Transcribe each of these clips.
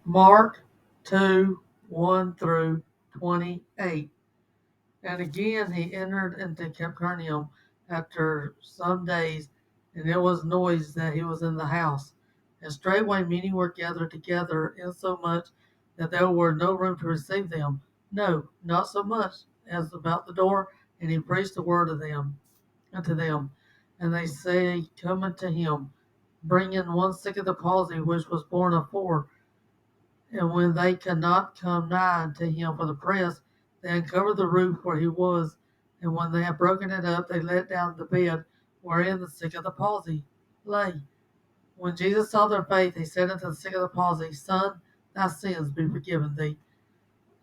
Mark 2, 1 through 28. And again he entered into Capernaum after some days, and there was noise that he was in the house. And straightway many were gathered together, insomuch that there were no room to receive them. No, not so much as about the door, and he preached the word unto them. And they say, Come unto him, bringing one sick of the palsy, which was born of four. And when they could not come nigh unto him for the press, they uncovered the roof where he was. And when they had broken it up, they let down the bed wherein the sick of the palsy lay. When Jesus saw their faith, he said unto the sick of the palsy, Son, thy sins be forgiven thee.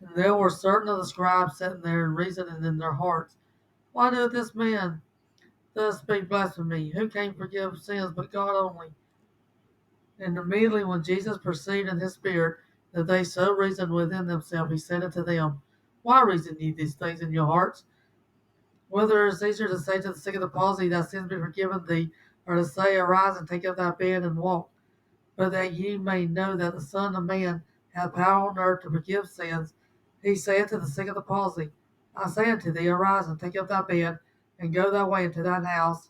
And there were certain of the scribes sitting there and reasoning in their hearts, Why doeth this man thus speak blasphemy? Who can forgive sins but God only? And immediately when Jesus perceived in his spirit that they so reasoned within themselves, he said unto them, Why reason ye these things in your hearts? Whether it is easier to say to the sick of the palsy, Thy sins be forgiven thee, or to say, Arise and take up thy bed and walk. But that ye may know that the Son of Man hath power on earth to forgive sins, he saith to the sick of the palsy, I say unto thee, Arise and take up thy bed, and go thy way into thine house.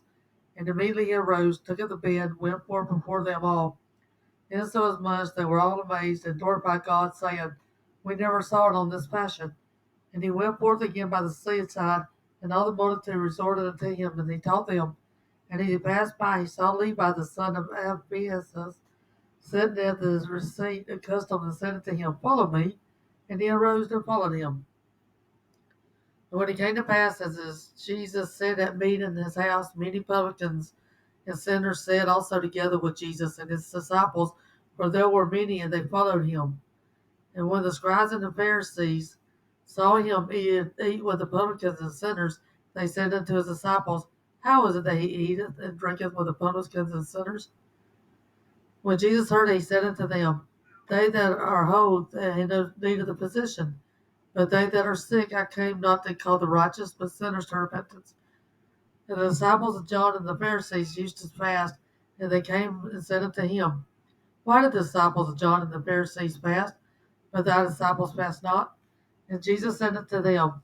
And immediately he arose, took up the bed, went forth before them all. Insomuch they were all amazed and glorified God, saying, We never saw it on this fashion. And he went forth again by the seaside, and all the multitude resorted unto him, and he taught them. And as he passed by, he saw Levi the son of Alphaeus sitting at the receipt accustomed, and said unto him, Follow me. And he arose and followed him. And when it came to pass, as Jesus sat at meat in his house, many publicans and sinners sat also together with Jesus and his disciples, for there were many, and they followed him. And when the scribes and the Pharisees saw him eat with the publicans and sinners, they said unto his disciples, How is it that he eateth and drinketh with the publicans and sinners? When Jesus heard it, he said unto them, They that are whole have no need of the physician, but they that are sick I came not to call the righteous, but sinners to repentance. And the disciples of John and the Pharisees used to fast, and they came and said unto him, Why did the disciples of John and the Pharisees fast, but thy disciples fast not? And Jesus said unto them,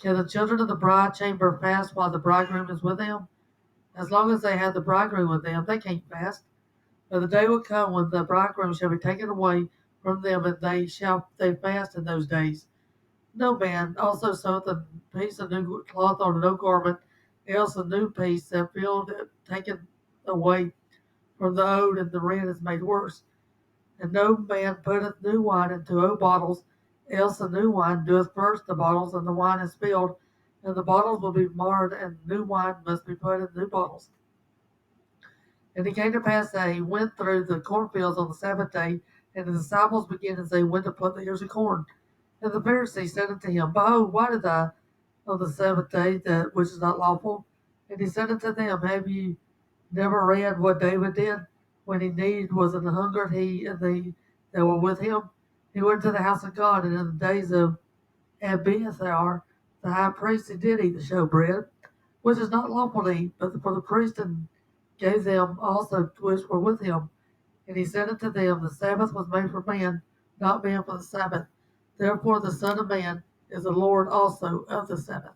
Can the children of the bride chamber fast while the bridegroom is with them? As long as they have the bridegroom with them, they can't fast. But the day will come when the bridegroom shall be taken away from them, and they fast in those days. No man also seweth a piece of new cloth on an old garment, else a new piece that filled it taken away from the old, and the rent is made worse. And no man putteth new wine into old bottles, else the new wine doeth burst the bottles, and the wine is spilled, and the bottles will be marred, and new wine must be put in new bottles. And it came to pass that he went through the cornfields on the Sabbath day, and the disciples began as they went to put the ears of corn. And the Pharisees said unto him, Behold, why did thou on the Sabbath day that which is not lawful? And he said unto them, Have ye never read what David did when he need was an hungered, he and they that were with him? He went to the house of God, and in the days of Abiathar, the high priest, he did eat the showbread, which is not lawful to eat, but for the priest, and gave them also which were with him. And he said unto them, The Sabbath was made for man, not man for the Sabbath. Therefore the Son of Man is the Lord also of the Sabbath.